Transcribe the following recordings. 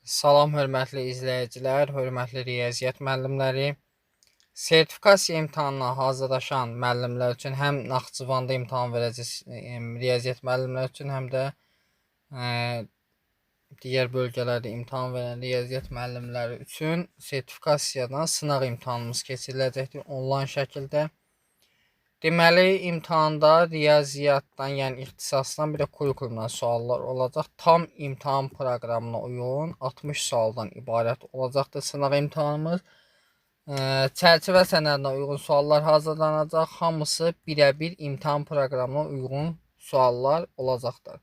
Salam, hörmətli izləyicilər, hörmətli riyaziyyat müəllimləri. Sertifikasiya imtahanına hazırlaşan müəllimlər üçün həm Naxçıvanda imtahan verəcək riyaziyyat müəllimlər üçün, həm də digər bölgələrdə imtahan verən riyaziyyat müəllimləri üçün sertifikasiyadan sınaq imtahanımız keçiriləcəkdir onlayn şəkildə. Deməli, imtahanda riyaziyyatdan, yəni ixtisasdan bir də kurikulumdan suallar olacaq. Tam imtahan proqramına uyğun 60 sualdan ibarət olacaqdır sınaq imtahanımız. Çərçivə sənədinə uyğun suallar hazırlanacaq. Hamısı birəbir imtahan proqramına uyğun suallar olacaqdır.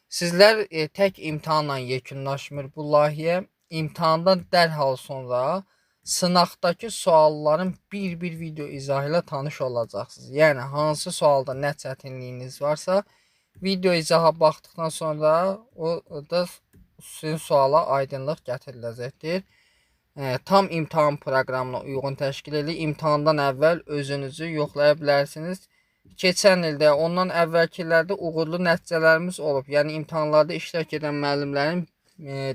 Sizlər tək imtahanla yekunlaşmır bu layihə. İmtahandan dərhal sonra sınaqdakı sualların bir video izahı ilə tanış olacaqsınız. Yəni, hansı sualda nə çətinliyiniz varsa, video izaha baxdıqdan sonra o da sizin suala aydınlıq gətiriləcəkdir. Tam imtahan proqramına uyğun təşkil edilir. İmtahandan əvvəl özünüzü yoxlaya bilərsiniz. Keçən ildə, ondan əvvəlki illərdə uğurlu nəticələrimiz olub. Yəni, imtahanlarda iştirak edən müəllimlərin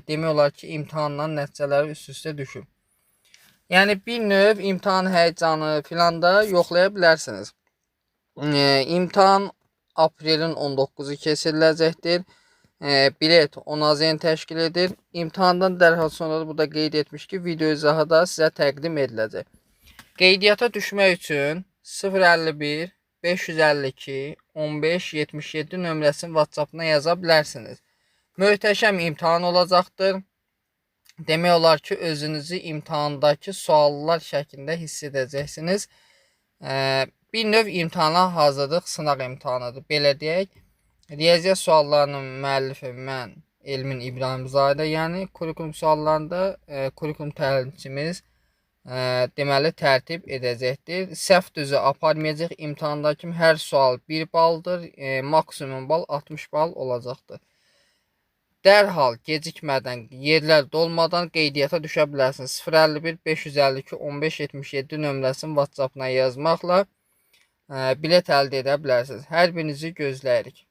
demək olar ki, imtahandan nəticələri üst-üstə düşüb. Yəni, bir növ imtahan həyəcanı filan da yoxlaya bilərsiniz. İmtahan aprelin 19-u keçiriləcəkdir. Bilet 10 AZN təşkil edir. İmtahandan dərhal sonra da burada qeyd etmiş ki, video izahı da sizə təqdim ediləcək. Qeydiyyata düşmək üçün 051 552 15 77 nömrəsinin WhatsApp-ına yaza bilərsiniz. Möhtəşəm imtahan olacaqdır. Demək olar ki, özünüzü imtahandakı suallar şəklində hiss edəcəksiniz. Bir növ imtahana hazırlıq sınaq imtahanıdır. Belə deyək, riyaziyyat suallarının müəllifi mən Elmin İbrahimzadə, yəni kurikulum suallarında kurikulum təlimçimiz deməli tərtib edəcəkdir. Səhv düzü aparmayacaq. İmtahandakı hər sual 1 baldır. Maksimum bal 60 bal olacaqdır. Dərhal gecikmədən, yerlər dolmadan qeydiyyata düşə bilərsiniz. 051 552 15 77 nömrəsinin WhatsApp-ına yazmaqla bilet əldə edə bilərsiniz. Hər birinizi gözləyirik.